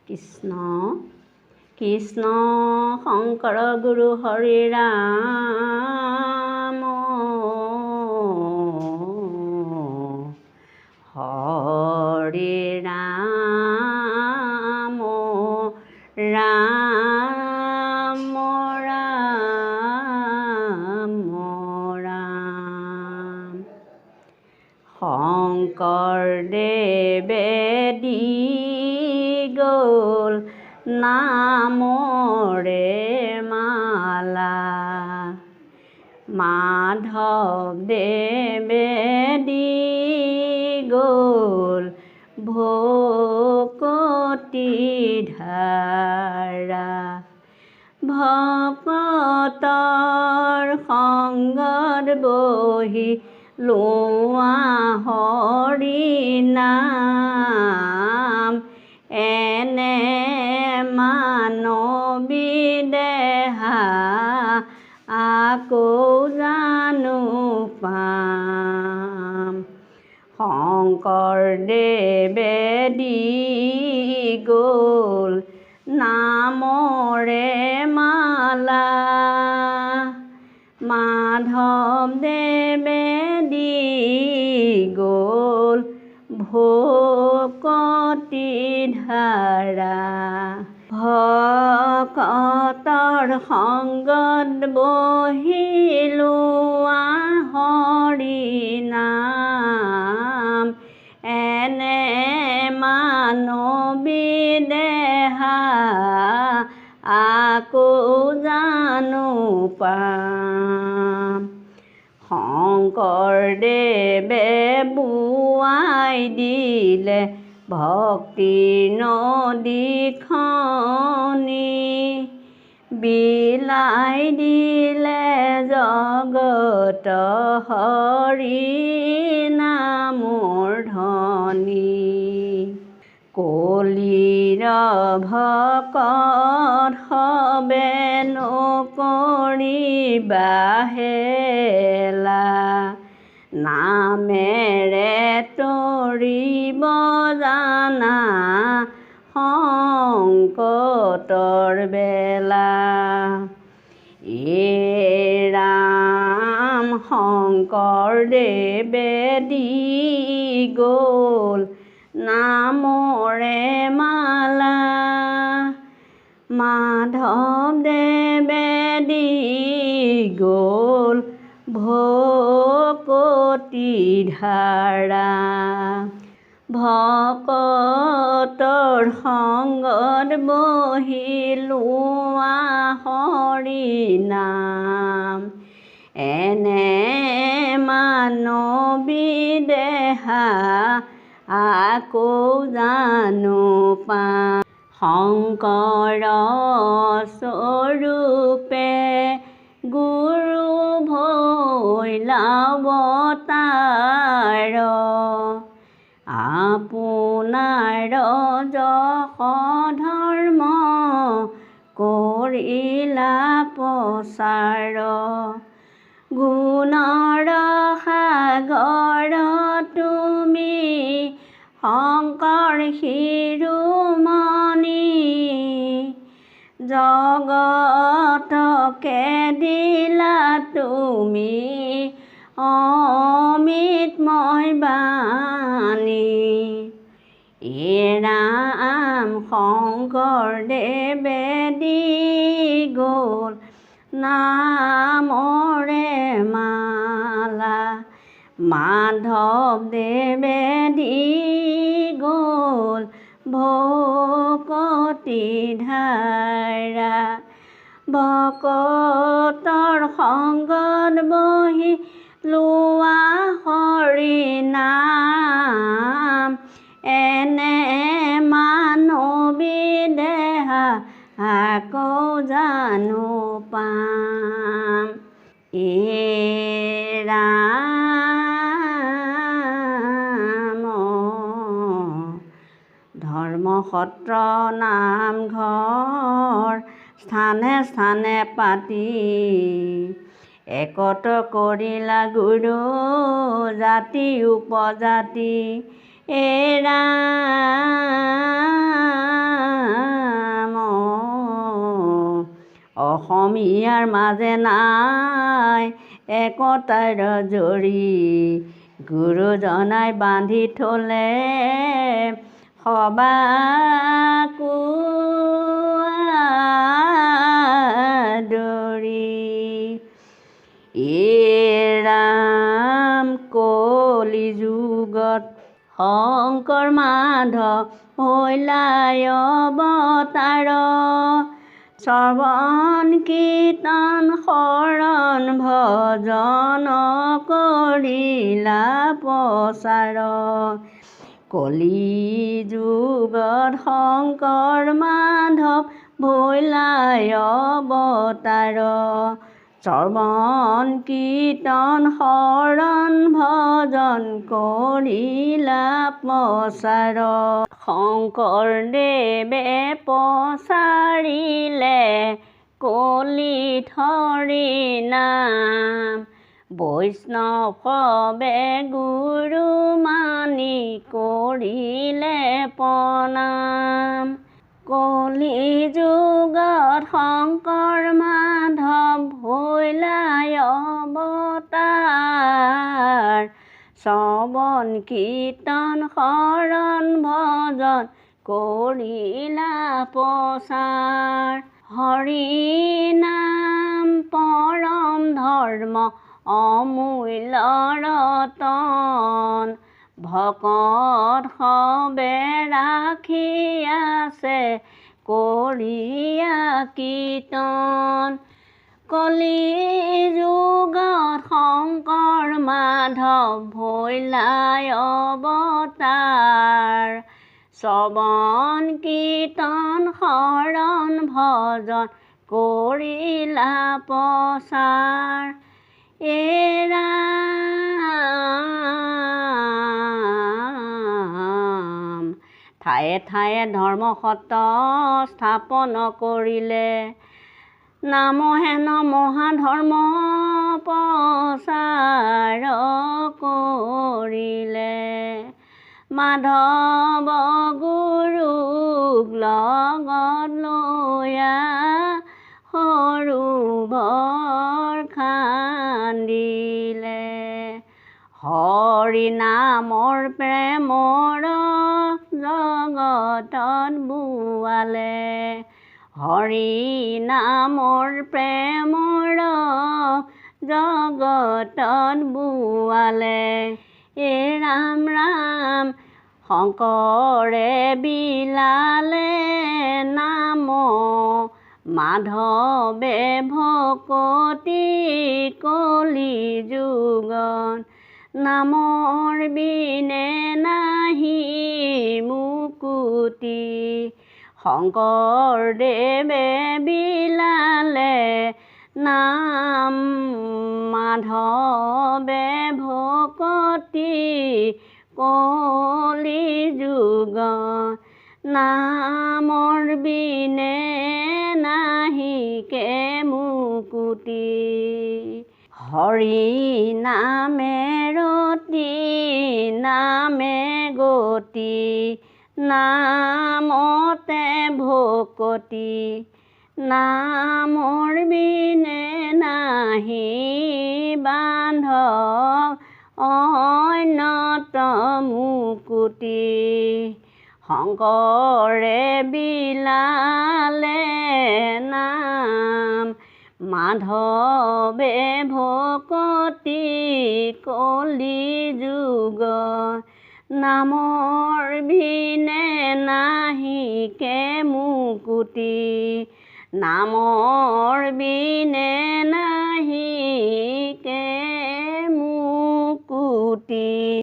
কৃষ্ণ কৃষ্ণ শংকৰ গুৰু হৰি ৰাম হৰি ৰাম ৰাম ৰাম ৰাম শংকৰদেৱে দি গ'ল নামৰে মালা মাধৱদেৱে দি গ'ল ভকতি ধাৰা ভকতৰ সংগত বহি লোৱা হৰি নাম এনে মানৱী দেহা আকৌ জানো পাম শংকৰদেৱে দি গ'ল নামৰে মালা মাধৱদেৱে দি গ'ল ভকতি ধাৰা ভকতৰ সংগত বহি লোৱা হৰি নাম এনে মানৱী দেহা আকৌ জানো পাম শংকৰদেৱে বোৱাই দিলে ভক্তিৰ নদীখনি বিলাই দিলে জগত হৰি নামৰ ধ্বনি কলিৰ ভকত সবে নকৰিবা হেলা নামেৰে তৰিব জানা সংকটৰ বেলা ৰাম শংকৰদেৱে দি গ'ল নামৰে মালা মাধৱদেৱে দি গ'ল ভকতি ধাৰা ভকতৰ সংগত বহি লোৱা হৰি নাম এনে মানৱী দেহা আকৌ জানো পাম শংকৰ স্বৰূপে গুৰু ভৈলাৱতাৰ আপোনাৰ যশ ধৰ্ম কৰিলা প্ৰচাৰ গুণৰ সাগৰ তুমি শংকৰ শিৰোমণি জগতকে দিলা তুমি অমৃতময় বাণী ৰাম শংকৰদেৱে দি গ'ল নামৰে মালা মাধৱদেৱে দি গ'ল ভকতি ধাৰা ভকতৰ সংগত বহি লোৱা হৰি নাম এনে মানৱী দেহা আকৌ জানো পাম ৰাম ধৰ্মসত্ৰ নামঘৰ স্থানে স্থানে পাতি একত কৰিলা গুৰু জাতি উপজাতি ৰাম অসমীয়াৰ মাজে নাই একতাৰ জৰি গুৰুজনাই বান্ধি থলে সবাকো আদৰি ৰাম কলি যুগত শংকৰ মাধৱ হৈলাই অৱতাৰ শ্ৰৱণ কীৰ্তন শৰণ ভজন কৰিলা প্ৰচাৰ কলি যুগত শংকৰ মাধৱ হৈলাই অৱতাৰ শ্ৰৱণ কীৰ্তন শৰণ ভজন কৰিলা প্ৰচাৰ শংকৰদেৱে প্ৰচাৰিলে কলি হৰি নাম বৈষ্ণৱে গুৰু মানি কৰিলে প্ৰণাম কলি যুগত শংকৰ মাধৱ হৈলাই অৱতাৰ শ্ৰৱণ কীৰ্তন শৰণ ভজন কৰিলা প্ৰচাৰ হৰি নাম পৰম ধৰ্ম অমূল্য ৰতন ভকত সবে ৰাখি আছে কৰিয়া কীৰ্তন কলি যুগত শংকৰ মাধৱ হৈলাই অৱতাৰ শ্ৰৱণ কীৰ্তন শৰণ ভজন কৰিলা প্ৰচাৰ ৰাম ঠায়ে ঠায়ে ধৰ্মসত্ৰ স্থাপন কৰিলে নামহেন মহাধৰ্ম প্ৰচাৰ কৰিলে মাধৱ গুৰুক লগত লৈয়া সৰু বৰ খান্দিলে হৰি নামৰ প্ৰেমৰ জগতত বোৱালে হৰি নামৰ প্ৰেমৰ জগতত বোৱালে ৰাম ৰাম শংকৰে বিলালে নাম মাধৱে ভকতি কলি যুগত নামৰ বিনে নাহি মুকুতি শংকৰদেৱে বিলালে নাম মাধৱে ভকতি কলি যুগত নামৰ বিনে নাহিকে মুকুতি হৰি নামে ৰতি নামে গতি নামতে ভকতি নামৰ বিনে নাহি বান্ধৱ অন্যত মুকুতি শংকৰে বিলালে নাম মাধৱে ভকতি কলি যুগত নামৰ বিনে নাহিকে মুকুতি নামৰ